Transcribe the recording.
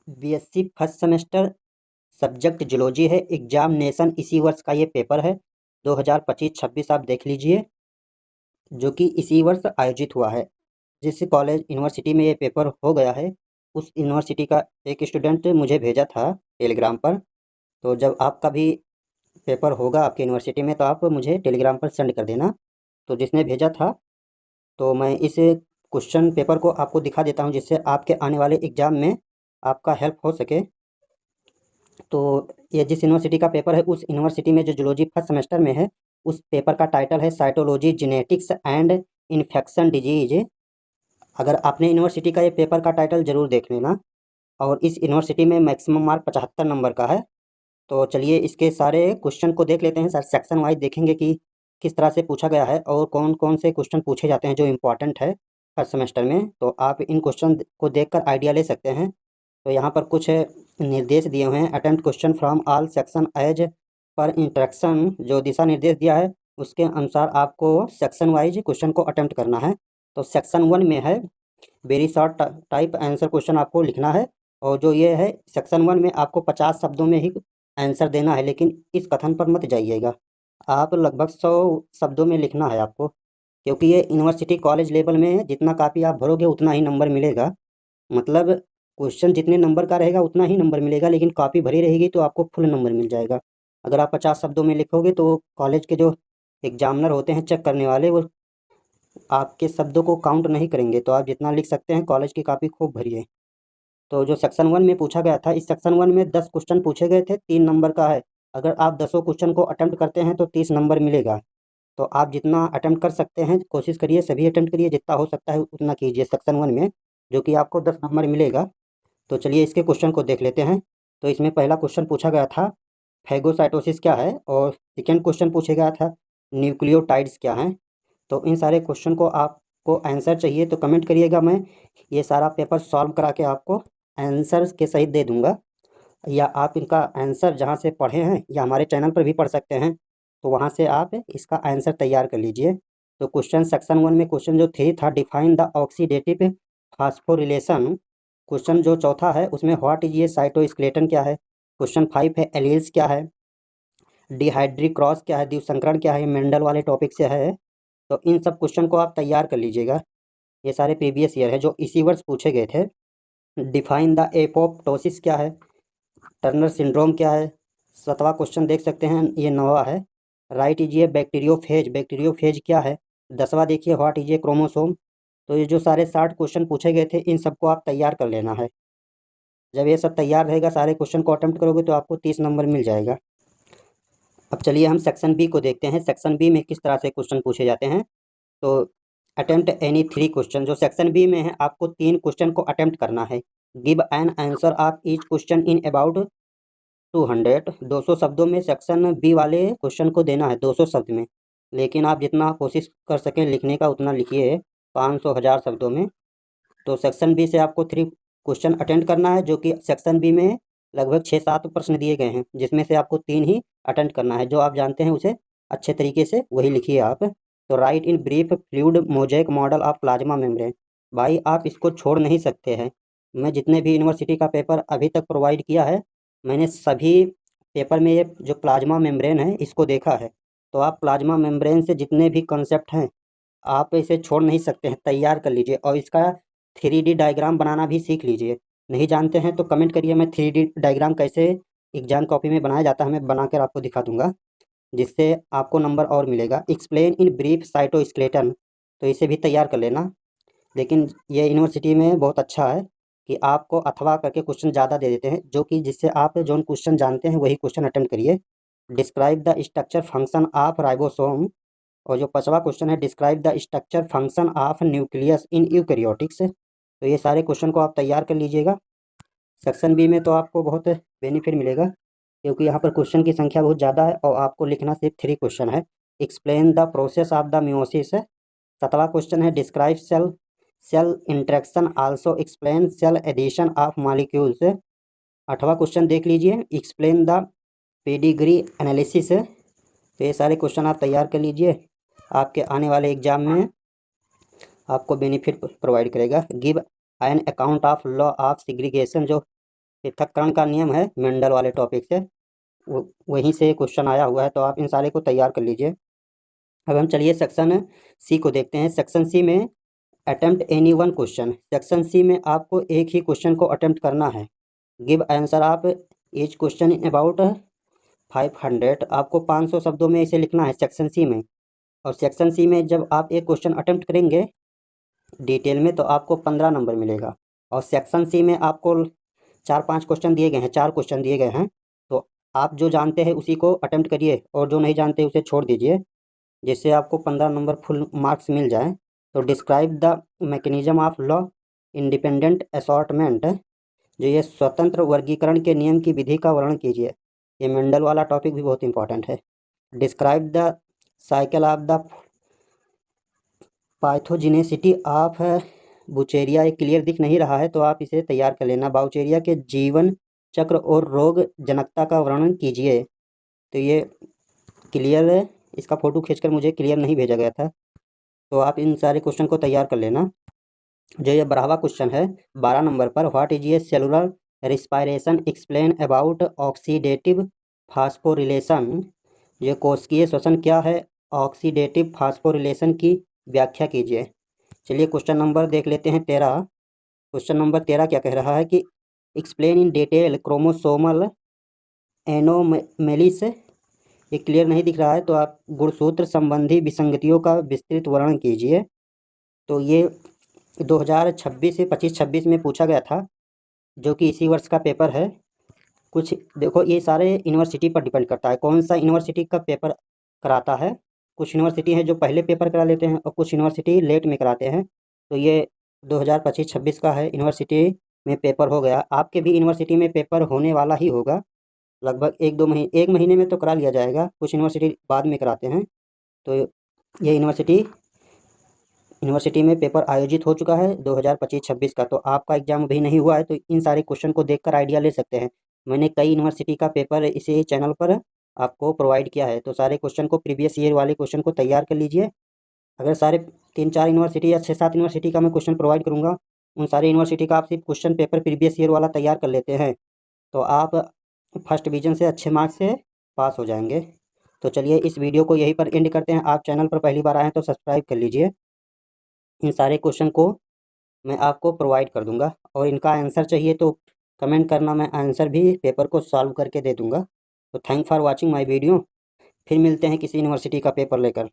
BSc first semester, subject zoology है। Examination इसी वर्ष का ये पेपर है, 2025-26 आप देख लीजिए, जो कि इसी वर्ष आयोजित हुआ है। जिस कॉलेज यूनिवर्सिटी में ये पेपर हो गया है, उस यूनिवर्सिटी का एक स्टूडेंट मुझे भेजा था टेलीग्राम पर। तो जब आपका भी पेपर होगा आपकी यूनिवर्सिटी में, तो आप मुझे टेलीग्राम पर सेंड कर देना। तो जिसने भेजा था, तो मैं इस क्वेश्चन पेपर को आपको दिखा देता हूँ, जिससे आपके आने वाले एग्ज़ाम में आपका हेल्प हो सके। तो ये जिस यूनिवर्सिटी का पेपर है, उस यूनिवर्सिटी में जो जूलॉजी फर्स्ट सेमेस्टर में है, उस पेपर का टाइटल है cytology genetics and infection disease. अगर आपने यूनिवर्सिटी का ये पेपर का टाइटल ज़रूर देख लेना। और इस यूनिवर्सिटी में मैक्सिमम मार्क 75 नंबर का है। तो चलिए इसके सारे क्वेश्चन को देख लेते हैं, सर सेक्शन वाइज देखेंगे कि किस तरह से पूछा गया है और कौन कौन से क्वेश्चन पूछे जाते हैं जो इम्पोर्टेंट है हर सेमेस्टर में। तो आप इन क्वेश्चन को देखकर आइडिया ले सकते हैं। तो यहाँ पर कुछ निर्देश दिए हुए हैं। Attempt question from all section as per instruction, जो दिशा निर्देश दिया है उसके अनुसार आपको सेक्शन वाइज क्वेश्चन को अटेम्प्ट करना है। तो सेक्शन 1 में है very short type answer question आपको लिखना है। और जो ये है सेक्शन 1 में आपको 50 शब्दों में ही आंसर देना है, लेकिन इस कथन पर मत जाइएगा, आप लगभग 100 शब्दों में लिखना है आपको। क्योंकि ये यूनिवर्सिटी कॉलेज लेवल में है, जितना कापी आप भरोगे उतना ही नंबर मिलेगा। मतलब क्वेश्चन जितने नंबर का रहेगा उतना ही नंबर मिलेगा, लेकिन कॉपी भरी रहेगी तो आपको फुल नंबर मिल जाएगा। अगर आप 50 शब्दों में लिखोगे तो कॉलेज के जो एग्जामिनर होते हैं चेक करने वाले, वो आपके शब्दों को काउंट नहीं करेंगे। तो आप जितना लिख सकते हैं कॉलेज की कॉपी खूब भरिए। तो जो सेक्शन 1 में पूछा गया था, इस सेक्शन 1 में 10 क्वेश्चन पूछे गए थे, 3 नंबर का है। अगर आप 10 क्वेश्चन को अटेम्प्ट करते हैं तो 30 नंबर मिलेगा। तो आप जितना अटेम्प्ट कर सकते हैं कोशिश करिए, सभी अटेम्प्ट करिए, जितना हो सकता है उतना कीजिए सेक्शन 1 में, जो कि आपको 10 नंबर मिलेगा। तो चलिए इसके क्वेश्चन को देख लेते हैं। तो इसमें पहला क्वेश्चन पूछा गया था फैगोसाइटोसिस क्या है, और सेकेंड क्वेश्चन पूछा गया था न्यूक्लियोटाइड्स क्या हैं। तो इन सारे क्वेश्चन को आपको आंसर चाहिए तो कमेंट करिएगा, मैं ये सारा पेपर सॉल्व करा के आपको आंसर के सहित दे दूंगा। या आप इनका आंसर जहाँ से पढ़े हैं या हमारे चैनल पर भी पढ़ सकते हैं, तो वहाँ से आप इसका आंसर तैयार कर लीजिए। तो क्वेश्चन सेक्शन 1 में क्वेश्चन जो 3 था, define the oxidative phosphorylation. Question जो चौथा है उसमें व्हाट इज ये साइटोस्केलेटन क्या है। क्वेश्चन 5 है एलील्स क्या है, डिहाइड्री क्रॉस क्या है, द्विसंकरण क्या है, मेंडल वाले टॉपिक से है। तो इन सब क्वेश्चन को आप तैयार कर लीजिएगा। ये सारे प्रीवियस ईयर है जो इसी वर्ष पूछे गए थे। डिफाइन द एपोप्टोसिस क्या है, टर्नर सिंड्रोम क्या है। 7वां क्वेश्चन देख सकते हैं, ये 9वां है। राइट इज ये बैक्टीरियोफेज, बैक्टीरियोफेज क्या है। 10वां देखिए व्हाट इज ये क्रोमोसोम। तो ये जो सारे 60 क्वेश्चन पूछे गए थे, इन सबको आप तैयार कर लेना है। जब ये सब तैयार रहेगा, सारे क्वेश्चन को अटेम्प्ट करोगे तो आपको 30 नंबर मिल जाएगा। अब चलिए हम सेक्शन बी को देखते हैं, सेक्शन बी में किस तरह से क्वेश्चन पूछे जाते हैं। तो अटेम्प्ट एनी 3 क्वेश्चन, जो सेक्शन बी में है आपको 3 क्वेश्चन को अटेम्प्ट करना है। Give an answer of each question in about 200, 200 शब्दों में सेक्शन बी वाले क्वेश्चन को देना है, 200 शब्द में। लेकिन आप जितना कोशिश कर सकें लिखने का उतना लिखिए, 500 1000 शब्दों में। तो सेक्शन बी से आपको 3 क्वेश्चन अटेंड करना है, जो कि सेक्शन बी में लगभग 6-7 प्रश्न दिए गए हैं, जिसमें से आपको 3 ही अटेंड करना है। जो आप जानते हैं उसे अच्छे तरीके से वही लिखिए आप। तो right in brief fluid mosaic model of plasma membrane. भाई आप इसको छोड़ नहीं सकते हैं। मैं जितने भी यूनिवर्सिटी का पेपर अभी तक प्रोवाइड किया है, मैंने सभी पेपर में ये जो प्लाज्मा मेम्ब्रेन है इसको देखा है। तो आप प्लाज्मा मेम्ब्रेन से जितने भी कॉन्सेप्ट हैं आप इसे छोड़ नहीं सकते हैं, तैयार कर लीजिए। और इसका 3D डायग्राम बनाना भी सीख लीजिए। नहीं जानते हैं तो कमेंट करिए, मैं 3D डायग्राम कैसे एग्जाम कॉपी में बनाया जाता है मैं बनाकर आपको दिखा दूंगा, जिससे आपको नंबर और मिलेगा। एक्सप्लेन इन ब्रीफ साइटोस्केलेटन, तो इसे भी तैयार कर लेना। लेकिन ये यूनिवर्सिटी में बहुत अच्छा है कि आपको अथवा करके क्वेश्चन ज़्यादा दे देते हैं, जो कि जिससे आप जो क्वेश्चन जानते हैं वही क्वेश्चन अटेम्प्ट करिए। Describe the structure function of ribosome. और जो 5वां क्वेश्चन है, describe the structure function of nucleus in eukaryotics. तो ये सारे क्वेश्चन को आप तैयार कर लीजिएगा। सेक्शन बी में तो आपको बहुत बेनिफिट मिलेगा, क्योंकि यहाँ पर क्वेश्चन की संख्या बहुत ज़्यादा है और आपको लिखना सिर्फ 3 क्वेश्चन है। Explain the process of the meiosis. 7वां क्वेश्चन है describe cell cell interaction, also explain cell adhesion of molecules. 8वां क्वेश्चन देख लीजिए, एक्सप्लेन द पेडिग्री एनालिसिस। तो ये सारे क्वेश्चन आप तैयार कर लीजिए, आपके आने वाले एग्जाम में आपको बेनिफिट प्रोवाइड करेगा। Give an account of law of segregation, जो पृथक्करण का नियम है मेंडल वाले टॉपिक से, वहीं से क्वेश्चन आया हुआ है, तो आप इन सारे को तैयार कर लीजिए। अब हम चलिए सेक्शन सी को देखते हैं। सेक्शन सी में attempt any one question. Section C में आपको एक ही क्वेश्चन को अटेम्प्ट करना है। Give answer of each question in about 500। आपको 500 शब्दों में इसे लिखना है सेक्शन सी में। और सेक्शन सी में जब आप एक क्वेश्चन अटेम्प्ट करेंगे डिटेल में, तो आपको 15 नंबर मिलेगा। और सेक्शन सी में आपको 4-5 क्वेश्चन दिए गए हैं, 4 क्वेश्चन दिए गए हैं। तो आप जो जानते हैं उसी को अटेम्प्ट करिए और जो नहीं जानते उसे छोड़ दीजिए, जिससे आपको 15 नंबर फुल मार्क्स मिल जाए। तो describe the mechanism of law independent assortment. जो ये स्वतंत्र वर्गीकरण के नियम की विधि का वर्णन कीजिए। ये मेंडल वाला टॉपिक भी बहुत इंपॉर्टेंट है। Describe the cycle of the pathogenicity of Wuchereria. एक क्लियर दिख नहीं रहा है तो आप इसे तैयार कर लेना। बाउचेरिया के जीवन चक्र और रोग जनकता का वर्णन कीजिए। तो ये क्लियर है, इसका फ़ोटो खींचकर मुझे क्लियर नहीं भेजा गया था, तो आप इन सारे क्वेश्चन को तैयार कर लेना। जो ये 12वां क्वेश्चन है 12 नंबर पर, व्हाट इज ये cellular respiration explain about oxidative phosphorylation. ये कोशिकीय श्वसन क्या है, ऑक्सीडेटिव फास्फोरिलेशन की व्याख्या कीजिए। चलिए क्वेश्चन नंबर देख लेते हैं 13। क्वेश्चन नंबर 13 क्या कह रहा है कि एक्सप्लेन इन डिटेल क्रोमोसोमल एनोमेलिस। ये क्लियर नहीं दिख रहा है तो आप गुणसूत्र संबंधी विसंगतियों का विस्तृत वर्णन कीजिए। तो ये 2026 से 25-26 में पूछा गया था, जो कि इसी वर्ष का पेपर है। कुछ देखो, ये सारे यूनिवर्सिटी पर डिपेंड करता है कौन सा यूनिवर्सिटी का पेपर कराता है। कुछ यूनिवर्सिटी हैं जो पहले पेपर करा लेते हैं और कुछ यूनिवर्सिटी लेट में कराते हैं। तो ये 2025-26 का है, यूनिवर्सिटी में पेपर हो गया। आपके भी यूनिवर्सिटी में पेपर होने वाला ही होगा, लगभग 1-2 महीने, 1 महीने में तो करा लिया जाएगा। कुछ यूनिवर्सिटी बाद में कराते हैं। तो ये यूनिवर्सिटी में पेपर आयोजित हो चुका है 2025-26 का। तो आपका एग्जाम अभी नहीं हुआ है, तो इन सारे क्वेश्चन को देखकर आइडिया ले सकते हैं। मैंने कई यूनिवर्सिटी का पेपर इसी चैनल पर आपको प्रोवाइड किया है, तो सारे क्वेश्चन को, प्रीवियस ईयर वाले क्वेश्चन को तैयार कर लीजिए। अगर सारे 3-4 यूनिवर्सिटी या 6-7 यूनिवर्सिटी का मैं क्वेश्चन प्रोवाइड करूँगा, उन सारी यूनिवर्सिटी का आप सिर्फ क्वेश्चन पेपर प्रीवियस ईयर वाला तैयार कर लेते हैं, तो आप फर्स्ट डिवीज़न से अच्छे मार्क्स से पास हो जाएंगे। तो चलिए इस वीडियो को यहीं पर एंड करते हैं। आप चैनल पर पहली बार आए हैं तो सब्सक्राइब कर लीजिए। इन सारे क्वेश्चन को मैं आपको प्रोवाइड कर दूंगा, और इनका आंसर चाहिए तो कमेंट करना, मैं आंसर भी पेपर को सॉल्व करके दे दूंगा। तो thank for watching my video. फिर मिलते हैं किसी यूनिवर्सिटी का पेपर लेकर।